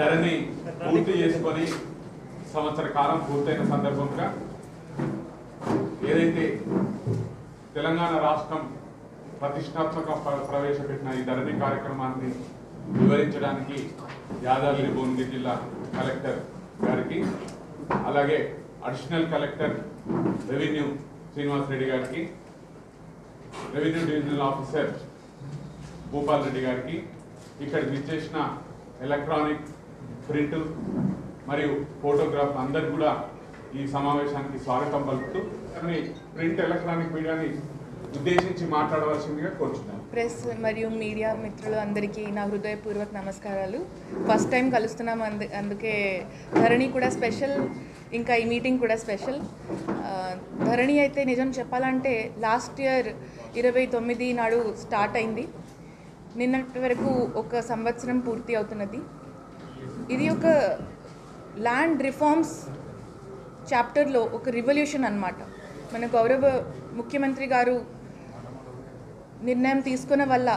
ధరణి పూర్తి చేసుకొని సంవత్సర కాలం పూర్తయిన సందర్భంగా ఏదైతే తెలంగాణ రాష్ట్రం ప్రతిష్టాత్మక ప్రవేశపెట్టిన ఈ ధరణి కార్యక్రమాన్ని వివరించడానికి యాదాద్రి భువనగిరి జిల్లా కలెక్టర్ గారికి, అలాగే additional collector revenue Srinivas Reddy గారికి, revenue divisional officer Bhupal Reddy గారికి, ఇక్కడ విచ్చేసిన ఎలక్ట్రానిక్, ప్రింట్ మరియు ఫోటోగ్రాఫ్ అందరికి కూడా ఈ సమావేశానికి స్వాగతం పలుకుతూ ప్రింట్ ఎలక్ట్రానిక్ మీడియాని ఉద్దేశించి మాట్లాడవలసిందిగా కోరుచున్నాను. ప్రెస్ మరియు మీడియా మిత్రులు అందరికీ నా హృదయపూర్వక నమస్కారాలు. ఫస్ట్ టైం కలుస్తున్నాం, అందుకే ధరణి కూడా స్పెషల్, ఇంకా ఈ మీటింగ్ కూడా స్పెషల్. ధరణి అయితే నిజం చెప్పాలంటే లాస్ట్ ఇయర్ 29 నాడు స్టార్ట్ అయింది. నిన్నటి వరకు ఒక సంవత్సరం పూర్తి అవుతున్నది. ఇది ఒక ల్యాండ్ రిఫార్మ్స్ చాప్టర్లో ఒక రివల్యూషన్ అన్నమాట. మన గౌరవ ముఖ్యమంత్రి గారు నిర్ణయం తీసుకున్న వల్ల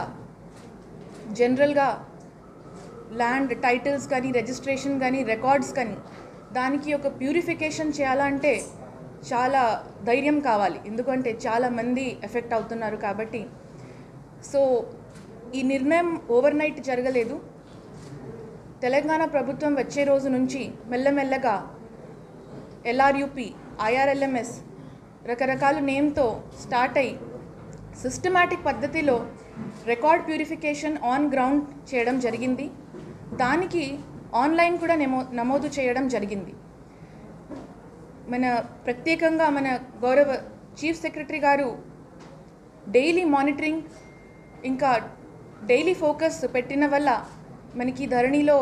జనరల్గా ల్యాండ్ టైటిల్స్ కానీ, రిజిస్ట్రేషన్ కానీ, రికార్డ్స్ కానీ దానికి ఒక ప్యూరిఫికేషన్ చేయాలంటే చాలా ధైర్యం కావాలి, ఎందుకంటే చాలామంది ఎఫెక్ట్ అవుతున్నారు కాబట్టి. సో ఈ నిర్ణయం ఓవర్ నైట్ జరగలేదు. తెలంగాణ ప్రభుత్వం వచ్చే రోజు నుంచి మెల్లమెల్లగా LRUP, IRLMS రకరకాల నేమ్తో స్టార్ట్ అయ్యి సిస్టమాటిక్ పద్ధతిలో రికార్డ్ ప్యూరిఫికేషన్ ఆన్ గ్రౌండ్ చేయడం జరిగింది. దానికి ఆన్లైన్ కూడా నమోదు చేయడం జరిగింది. ప్రత్యేకంగా మన గౌరవ చీఫ్ సెక్రటరీ గారు డైలీ మానిటరింగ్ ఇంకా డైలీ ఫోకస్ పెట్టిన వల్ల మనకి ధరణిలో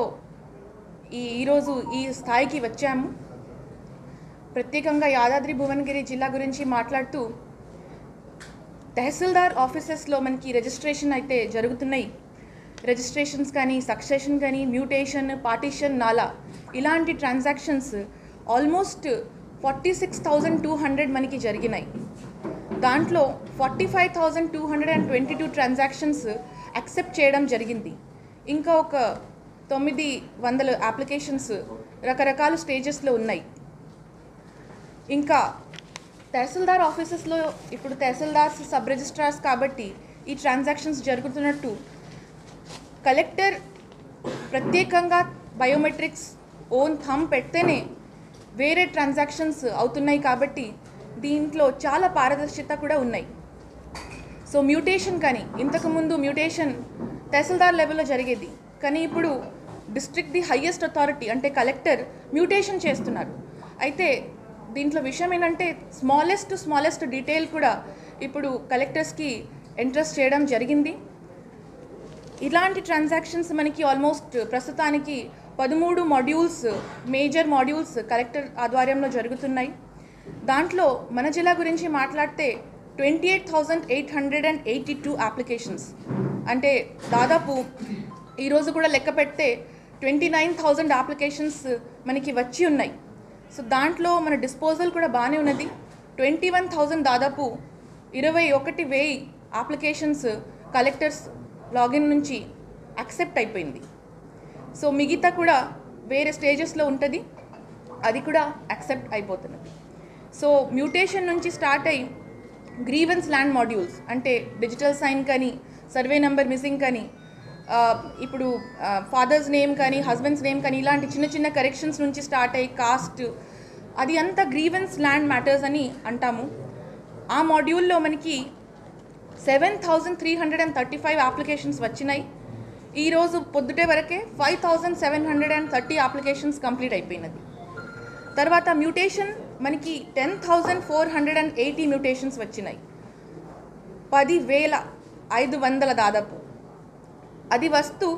ఈరోజు ఈ స్థాయికి వచ్చాము. ప్రత్యేకంగా యాదాద్రి భువనగిరి జిల్లా గురించి మాట్లాడుతూ తహసీల్దార్ ఆఫీసెస్లో మనకి రిజిస్ట్రేషన్ అయితే జరుగుతున్నాయి. రిజిస్ట్రేషన్స్ కానీ, సక్సెషన్ కానీ, మ్యూటేషన్, పార్టీషన్, నాలా ఇలాంటి ట్రాన్సాక్షన్స్ ఆల్మోస్ట్ 46,200 మనకి జరిగినాయి. దాంట్లో 45,222 ట్రాన్సాక్షన్స్ యాక్సెప్ట్ చేయడం జరిగింది. ఇంకా ఒక 900 అప్లికేషన్స్ రకరకాల స్టేజెస్లో ఉన్నాయి. ఇంకా తహసీల్దార్ ఆఫీసెస్లో ఇప్పుడు తహసీల్దార్స్, సబ్ రిజిస్ట్రార్స్ కాబట్టి ఈ ట్రాన్సాక్షన్స్ జరుగుతున్నట్టు కలెక్టర్ ప్రత్యేకంగా బయోమెట్రిక్స్ ఓన్ థంబ్ పెడితేనే వేరే ట్రాన్సాక్షన్స్ అవుతున్నాయి కాబట్టి దీంట్లో చాలా పారదర్శకత కూడా ఉన్నాయి. సో మ్యూటేషన్ కానీ, ఇంతకుముందు మ్యూటేషన్ తహసీల్దార్ లెవెల్లో జరిగేది, కానీ ఇప్పుడు డిస్ట్రిక్ట్ ది హయ్యెస్ట్ అథారిటీ అంటే కలెక్టర్ మ్యూటేషన్ చేస్తున్నారు. అయితే దీంట్లో విషయం ఏంటంటే స్మాలెస్ట్ డీటెయిల్ కూడా ఇప్పుడు కలెక్టర్స్కి ఇంట్రెస్ట్ చేయడం జరిగింది. ఇలాంటి ట్రాన్సాక్షన్స్ మనకి ఆల్మోస్ట్ ప్రస్తుతానికి 13 మాడ్యూల్స్, మేజర్ మాడ్యూల్స్ కలెక్టర్ ఆధ్వర్యంలో జరుగుతున్నాయి. దాంట్లో మన జిల్లా గురించి మాట్లాడితే 28,882 అప్లికేషన్స్, అంటే దాదాపు ఈరోజు కూడా లెక్క పెడితే 29,000 అప్లికేషన్స్ మనకి వచ్చి ఉన్నాయి. సో దాంట్లో మన డిస్పోజల్ కూడా బాగానే ఉన్నది. 21,000 దాదాపు 21,000 అప్లికేషన్స్ కలెక్టర్స్ లాగిన్ నుంచి యాక్సెప్ట్ అయిపోయింది. సో మిగతా కూడా వేరే స్టేజెస్లో ఉంటుంది, అది కూడా యాక్సెప్ట్ అయిపోతున్నది. సో మ్యూటేషన్ నుంచి స్టార్ట్ అయ్యి గ్రీవెన్స్ ల్యాండ్ మాడ్యూల్స్ అంటే డిజిటల్ సైన్ కానీ, సర్వే నెంబర్ మిస్సింగ్ కానీ, ఇప్పుడు ఫాదర్స్ నేమ్ కానీ, హస్బెండ్స్ నేమ్ కానీ ఇలాంటి చిన్న చిన్న కరెక్షన్స్ నుంచి స్టార్ట్ అయ్యి కాస్ట్, అది అంతా గ్రీవెన్స్ ల్యాండ్ మ్యాటర్స్ అని అంటాము. ఆ మాడ్యూల్లో మనకి 7,335 అప్లికేషన్స్ వచ్చినాయి. ఈరోజు పొద్దుటే వరకే 5,730 అప్లికేషన్స్ కంప్లీట్ అయిపోయినది. తర్వాత మ్యూటేషన్ మనకి 10,480 మ్యూటేషన్స్ వచ్చినాయి. 10,500 దాదాపు, అది వస్తూ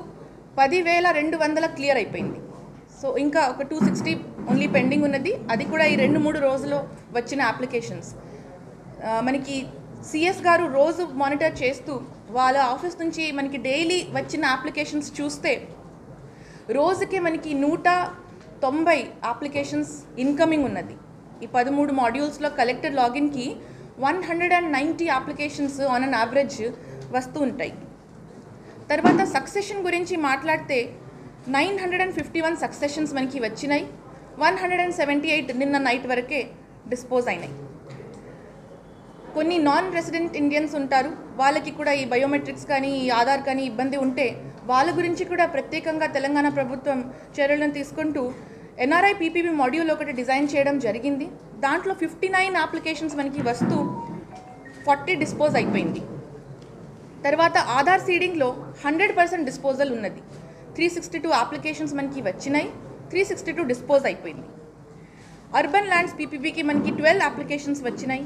10,200 క్లియర్ అయిపోయింది. సో ఇంకా ఒక 260 ఓన్లీ పెండింగ్ ఉన్నది, అది కూడా ఈ 2-3 రోజుల్లో వచ్చిన అప్లికేషన్స్. మనకి సిఎస్ గారు రోజు మానిటర్ చేస్తూ వాళ్ళ ఆఫీస్ నుంచి మనకి డైలీ వచ్చిన అప్లికేషన్స్ చూస్తే రోజుకి మనకి 190 అప్లికేషన్స్ ఇన్కమింగ్ ఉన్నది. ఈ 13 మాడ్యూల్స్లో కలెక్టర్ లాగిన్కి 190 అప్లికేషన్స్ ఆన్ అన్ యావరేజ్ వస్తూ ఉంటాయి. తర్వాత సక్సెషన్ గురించి మాట్లాడితే 951 సక్సెషన్స్ మనకి వచ్చినాయి. 178 నిన్న నైట్ వరకే డిస్పోజ్ అయినాయి. కొన్ని నాన్ రెసిడెంట్ ఇండియన్స్ ఉంటారు, వాళ్ళకి కూడా ఈ బయోమెట్రిక్స్ కానీ ఈ ఆధార్ కానీ ఇబ్బంది ఉంటే వాళ్ళ గురించి కూడా ప్రత్యేకంగా తెలంగాణ ప్రభుత్వం చర్యలను తీసుకుంటూ ఎన్ఆర్ఐ పీపీబీ మాడ్యూల్ ఒకటి డిజైన్ చేయడం జరిగింది. దాంట్లో 59 అప్లికేషన్స్ మనకి వస్తూ 40 డిస్పోజ్ అయిపోయింది. తర్వాత ఆధార్ సీడింగ్లో 100% డిస్పోజల్ ఉన్నది. 362 అప్లికేషన్స్ మనకి వచ్చినాయి, 362 డిస్పోజ్ అయిపోయింది. అర్బన్ ల్యాండ్స్ పీపీబీకి మనకి 12 అప్లికేషన్స్ వచ్చినాయి.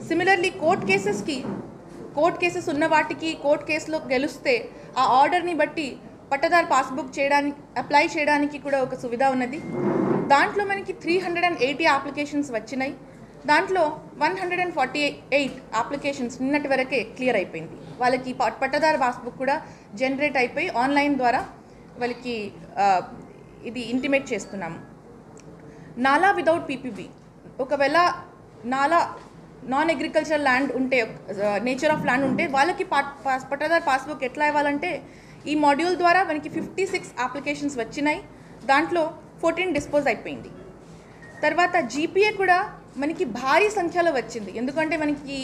సిమిలర్లీ కోర్ట్ కేసెస్ ఉన్న వాటికి కోర్ట్ కేసులో గెలిస్తే ఆ ఆర్డర్ని బట్టి పట్టదారు పాస్బుక్ చేయడానికి అప్లై చేయడానికి కూడా ఒక సువిధ ఉన్నది. దాంట్లో మనకి 380 అప్లికేషన్స్ వచ్చినాయి. దాంట్లో 148 అప్లికేషన్స్ నిన్నటి వరకే క్లియర్ అయిపోయింది. వాళ్ళకి పట్టదారు పాస్బుక్ కూడా జనరేట్ అయిపోయి ఆన్లైన్ ద్వారా వాళ్ళకి ఇది ఇంటిమేట్ చేస్తున్నాము. నాలా వితౌట్ పీపీబీ, ఒకవేళ నాలా నాన్ అగ్రికల్చర్ ల్యాండ్ ఉంటే, నేచర్ ఆఫ్ ల్యాండ్ ఉంటే వాళ్ళకి పట్టదారు పాస్బుక్ ఎట్లా ఇవ్వాలంటే ఈ మాడ్యూల్ ద్వారా మనకి 56 అప్లికేషన్స్ వచ్చినాయి. దాంట్లో 14 డిస్పోజ్ అయిపోయింది. తర్వాత జీపీఏ కూడా మనకి భారీ సంఖ్యలో వచ్చింది, ఎందుకంటే మనకి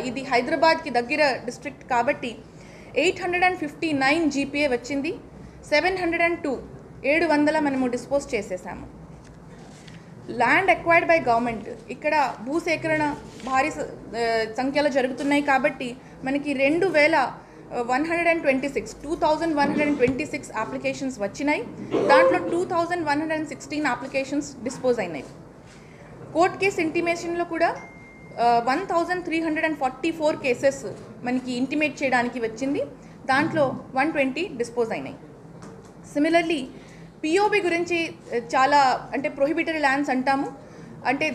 ఇది హైదరాబాద్కి దగ్గర డిస్ట్రిక్ట్ కాబట్టి 859 జీపీఏ వచ్చింది. 700 మనము డిస్పోజ్ చేసేసాము. ల్యాండ్ అక్వైర్డ్ బై గవర్నమెంట్, ఇక్కడ భూసేకరణ భారీ సంఖ్యలో జరుగుతున్నాయి కాబట్టి మనకి 2126 అప్లికేషన్స్ వచ్చినాయి. దాంట్లో 2116 అప్లికేషన్స్ డిస్పోజ్ అయినాయి. కోర్ట్ కేస్ ఇంటిమేషన్లో కూడా 1344 కేసెస్ మనకి ఇంటిమేట్ చేయడానికి వచ్చింది. దాంట్లో 120 డిస్పోజ్ అయినాయి. సిమిలర్లీ పిఓబి గురించి చాలా, అంటే ప్రొహిబిటెడ్ ల్యాండ్స్ అంటాము. అంటే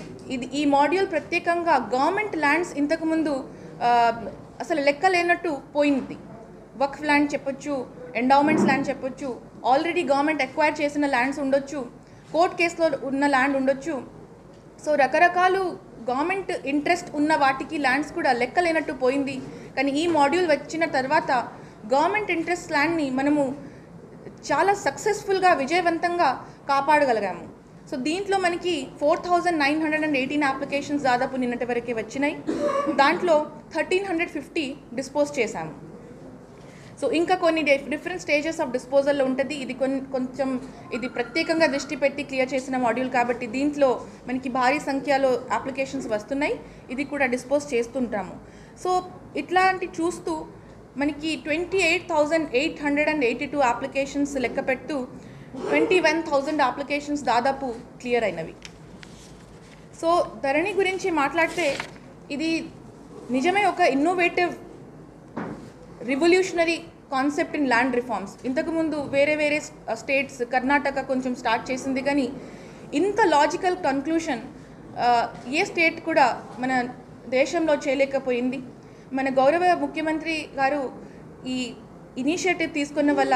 ఈ మాడ్యూల్ ప్రత్యేకంగా గవర్నమెంట్ ల్యాండ్స్ ఇంతకుముందు అసలు లెక్క లేనట్టు పోయింది. వక్ఫ్ ల్యాండ్ చెప్పొచ్చు, ఎండౌమెంట్స్ ల్యాండ్ చెప్పొచ్చు, ఆల్రెడీ గవర్నమెంట్ ఎక్వైర్ చేసిన ల్యాండ్స్ ఉండొచ్చు, కోర్ట్ కేసులో ఉన్న ల్యాండ్ ఉండొచ్చు. సో రకరకాలు గవర్నమెంట్ ఇంట్రెస్ట్ ఉన్న వాటికి ల్యాండ్స్ కూడా లెక్క లేనట్టు పోయింది. కానీ ఈ మాడ్యూల్ వచ్చిన తర్వాత గవర్నమెంట్ ఇంట్రెస్ట్ ల్యాండ్ని మనము చాలా సక్సెస్ఫుల్గా విజయవంతంగా కాపాడగలిగాము. సో దీంట్లో మనకి 4918 అప్లికేషన్స్ దాదాపు నిన్నటి వరకే వచ్చినాయి. దాంట్లో 1350 డిస్పోజ్ చేశాము. సో ఇంకా కొన్ని డిఫరెంట్ స్టేజెస్ ఆఫ్ డిస్పోజల్లో ఉంటుంది. ఇది కొంచెం ఇది ప్రత్యేకంగా దృష్టి పెట్టి క్లియర్ చేసిన మాడ్యూల్ కాబట్టి దీంట్లో మనకి భారీ సంఖ్యలో అప్లికేషన్స్ వస్తున్నాయి. ఇది కూడా డిస్పోజ్ చేస్తుంటాము. సో ఇట్లాంటి చూస్తూ మనకి 28,882 అప్లికేషన్స్ లెక్క పెట్టు 21,000 అప్లికేషన్స్ దాదాపు క్లియర్ అయినవి. సో ధరణి గురించి మాట్లాడితే ఇది నిజమే ఒక innovative revolutionary concept in land reforms. ఇంతకుముందు వేరే స్టేట్స్, కర్ణాటక కొంచెం స్టార్ట్ చేసింది, కానీ ఇంత లాజికల్ కన్క్లూషన్ ఏ స్టేట్ కూడా మన దేశంలో చేయలేకపోయింది. మన గౌరవ ముఖ్యమంత్రి గారు ఈ ఇనిషియేటివ్ తీసుకున్న వల్ల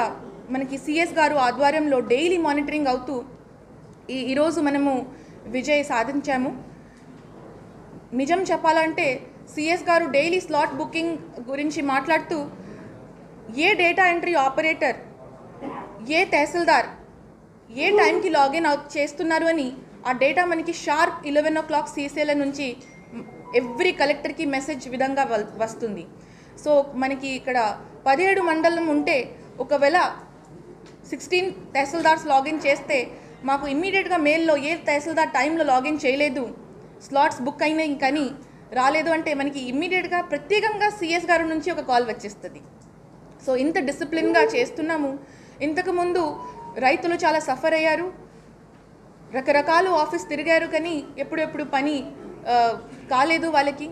మనకి సిఎస్ గారు ఆధ్వర్యంలో డైలీ మానిటరింగ్ అవుతూ ఈరోజు మనము విజయ్ సాధించాము. నిజం చెప్పాలంటే సిఎస్ గారు డైలీ స్లాట్ బుకింగ్ గురించి మాట్లాడుతూ ఏ డేటా ఎంట్రీ ఆపరేటర్, ఏ తహసీల్దార్ ఏ టైంకి లాగిన్ చేస్తున్నారు అని ఆ డేటా మనకి షార్ప్ 11 o'clock సీసీఎల్ నుంచి ఎవ్రీ కలెక్టర్కి మెసేజ్ విధంగా వస్తుంది. సో మనకి ఇక్కడ 17 మండలం ఉంటే ఒకవేళ 16 తహసీల్దార్స్ లాగిన్ చేస్తే మాకు ఇమ్మీడియట్గా మెయిల్లో ఏ తహసీల్దార్ టైంలో లాగిన్ చేయలేదు, స్లాట్స్ బుక్ అయినాయి కానీ రాలేదు అంటే మనకి ఇమ్మీడియట్గా ప్రత్యేకంగా సిఎస్ గారి నుంచి ఒక కాల్ వచ్చేస్తుంది. సో ఇంత డిసిప్లిన్గా చేస్తున్నాము. ఇంతకుముందు రైతులు చాలా సఫర్ అయ్యారు, రకరకాల ఆఫీస్ తిరిగారు, కానీ ఎప్పుడెప్పుడు పని కాలేదు వాళ్ళకి.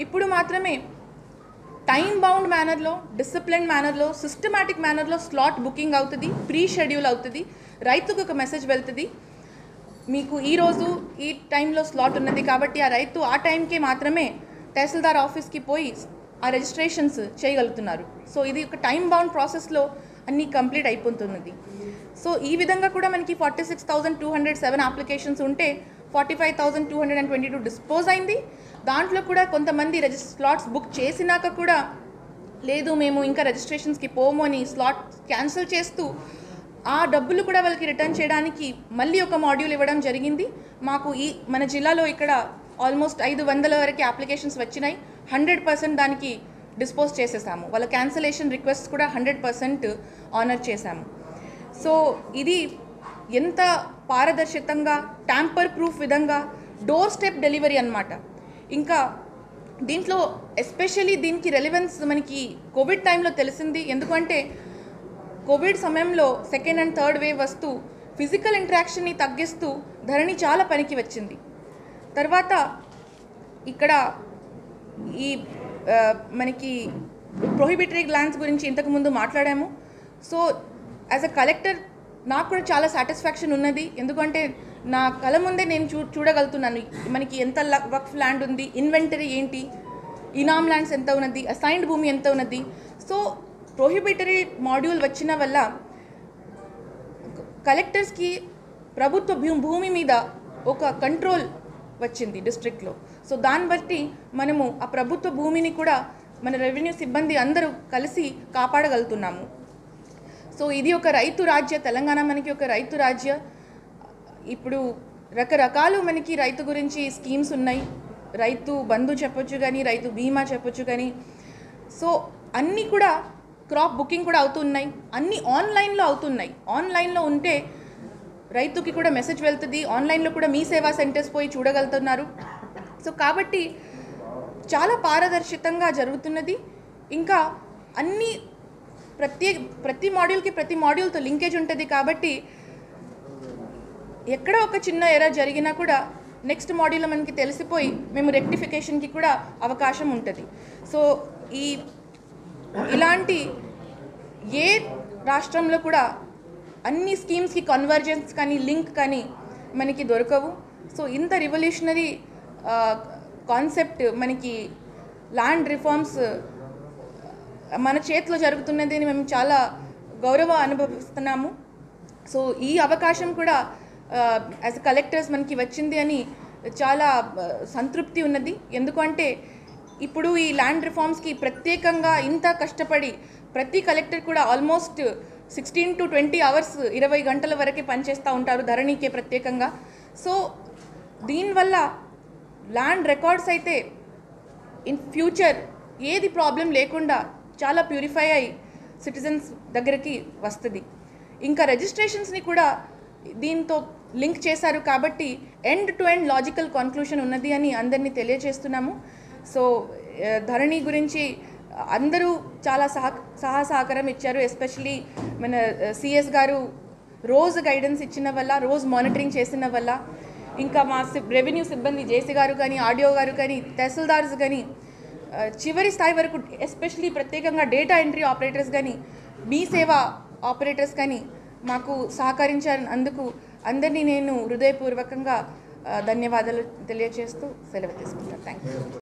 ఇప్పుడు మాత్రమే టైం బౌండ్ మేనర్లో, డిసిప్లిన్ మేనర్లో, సిస్టమాటిక్ మేనర్లో స్లాట్ బుకింగ్ అవుతుంది, ప్రీ షెడ్యూల్ అవుతుంది, రైతుకు ఒక మెసేజ్ వెళ్తుంది, మీకు ఈరోజు ఈ టైంలో స్లాట్ ఉన్నది కాబట్టి ఆ రైతు ఆ టైంకే మాత్రమే తహసీల్దార్ ఆఫీస్కి పోయి ఆ రిజిస్ట్రేషన్స్ చేయగలుగుతున్నారు. సో ఇది ఒక టైం బౌండ్ ప్రాసెస్లో అన్నీ కంప్లీట్ అయిపోతున్నది. సో ఈ విధంగా కూడా మనకి 46,207 అప్లికేషన్స్ ఉంటే 45,222 డిస్పోజ్ అయింది. దాంట్లో కూడా కొంతమంది స్లాట్స్ బుక్ చేసినాక కూడా లేదు మేము ఇంకా రిజిస్ట్రేషన్స్కి పోము అని స్లాట్ క్యాన్సిల్ చేస్తూ ఆ డబ్బులు కూడా వాళ్ళకి రిటర్న్ చేయడానికి మళ్ళీ ఒక మాడ్యూల్ ఇవ్వడం జరిగింది. మాకు మన జిల్లాలో ఇక్కడ ఆల్మోస్ట్ 500 వరకు అప్లికేషన్స్ వచ్చినాయి. 100% దానికి డిస్పోజ్ చేసేసాము. వాళ్ళ క్యాన్సిలేషన్ రిక్వెస్ట్ కూడా 100% ఆనర్ చేశాము. సో ఇది ఎంత పారదర్శకంగా ట్యాంపర్ ప్రూఫ్ విధంగా డోర్ స్టెప్ డెలివరీ అన్నమాట. ఇంకా దీంట్లో ఎస్పెషల్లీ దీనికి రెలెవెన్స్ మనకి కోవిడ్ టైంలో తెలిసింది. ఎందుకంటే కోవిడ్ సమయంలో సెకండ్ అండ్ థర్డ్ వేవ్ వస్తూ ఫిజికల్ ఇంటరాక్షన్ని తగ్గిస్తూ ధరణి చాలా పనికి వచ్చింది. తర్వాత ఇక్కడ ఈ మనకి ప్రొహిబిటరీ గ్లాన్స్ గురించి ఇంతకుముందు మాట్లాడాము. సో యాజ్ అ కలెక్టర్ నాకు కూడా చాలా సాటిస్ఫాక్షన్ ఉన్నది. ఎందుకంటే నా కళ ముందే నేను చూడగలుగుతున్నాను మనకి ఎంత వక్ఫ్ ల్యాండ్ ఉంది, ఇన్వెంటరీ ఏంటి, ఇనామ్ ల్యాండ్స్ ఎంత ఉన్నది, అసైన్డ్ భూమి ఎంత ఉన్నది. సో ప్రొహిబిటరీ మాడ్యూల్ వచ్చిన వల్ల కలెక్టర్స్కి ప్రభుత్వ భూమి మీద ఒక కంట్రోల్ వచ్చింది డిస్ట్రిక్ట్లో. సో దాన్ని బట్టి మనము ఆ ప్రభుత్వ భూమిని కూడా మన రెవెన్యూ సిబ్బంది అందరూ కలిసి కాపాడగలుగుతున్నాము. సో ఇది ఒక రైతు రాజ్య, తెలంగాణ మనకి ఒక రైతు రాజ్య. ఇప్పుడు రకరకాలు మనకి రైతు గురించి స్కీమ్స్ ఉన్నాయి. రైతు బంధు చెప్పొచ్చు కానీ, రైతు బీమా చెప్పొచ్చు కానీ. సో అన్నీ కూడా క్రాప్ బుకింగ్ కూడా అవుతున్నాయి, అన్నీ ఆన్లైన్లో అవుతున్నాయి. ఆన్లైన్లో ఉంటే రైతుకి కూడా మెసేజ్ వెళ్తుంది, ఆన్లైన్లో కూడా మీ సేవా సెంటర్స్ పోయి చూడగలుగుతున్నారు. సో కాబట్టి చాలా పారదర్శకంగా జరుగుతున్నది. ఇంకా అన్నీ ప్రతి మాడ్యూల్తో లింకేజ్ ఉంటుంది. కాబట్టి ఎక్కడ ఒక చిన్న ఎర్రర్ జరిగినా కూడా నెక్స్ట్ మాడ్యూల్లో మనకి తెలిసిపోయి మేము రెక్టిఫికేషన్కి కూడా అవకాశం ఉంటుంది. సో ఇలాంటి ఏ రాష్ట్రంలో కూడా అన్ని స్కీమ్స్కి కన్వర్జెన్స్ కానీ లింక్ కానీ మనకి దొరకవు. సో ఇంత రివల్యూషనరీ కాన్సెప్ట్ మనకి ల్యాండ్ రిఫార్మ్స్ మన చేతిలో జరుగుతున్నది అని మేము చాలా గౌరవం అనుభవిస్తున్నాము. సో ఈ అవకాశం కూడా యాజ్ కలెక్టర్స్ మనకి వచ్చింది అని చాలా సంతృప్తి ఉన్నది. ఎందుకంటే ఇప్పుడు ఈ ల్యాండ్ రిఫార్మ్స్కి ప్రత్యేకంగా ఇంత కష్టపడి ప్రతి కలెక్టర్ కూడా ఆల్మోస్ట్ 16 to 20 అవర్స్ 20 గంటల వరకే పనిచేస్తూ ఉంటారు ధరణికే ప్రత్యేకంగా. సో దీనివల్ల ల్యాండ్ రికార్డ్స్ అయితే ఇన్ ఫ్యూచర్ ఏది ప్రాబ్లం లేకుండా చాలా ప్యూరిఫై అయ్యి సిటిజన్స్ దగ్గరికి వస్తుంది. ఇంకా రిజిస్ట్రేషన్స్ని కూడా దీంతో లింక్ చేశారు కాబట్టి end to end logical conclusion ఉన్నది అని అందరినీ తెలియజేస్తున్నాము. సో ధరణి గురించి అందరూ చాలా సహకారం ఇచ్చారు. ఎస్పెషలీ మన సిఎస్ గారు రోజు గైడెన్స్ ఇచ్చిన వల్ల, రోజు మానిటరింగ్ చేసిన వల్ల, ఇంకా మా రెవెన్యూ సిబ్బంది జేసీ గారు కానీ, ఆడియో గారు కానీ, తహసీల్దార్స్ కానీ చివరి స్థాయి వరకు ఎస్పెషలీ ప్రత్యేకంగా డేటా ఎంట్రీ ఆపరేటర్స్ కానీ, మీ సేవా ఆపరేటర్స్ కానీ మాకు సహకరించినందుకు అందరినీ నేను హృదయపూర్వకంగా ధన్యవాదాలు తెలియజేస్తూ సెలవు తీసుకుంటాను. Thank you.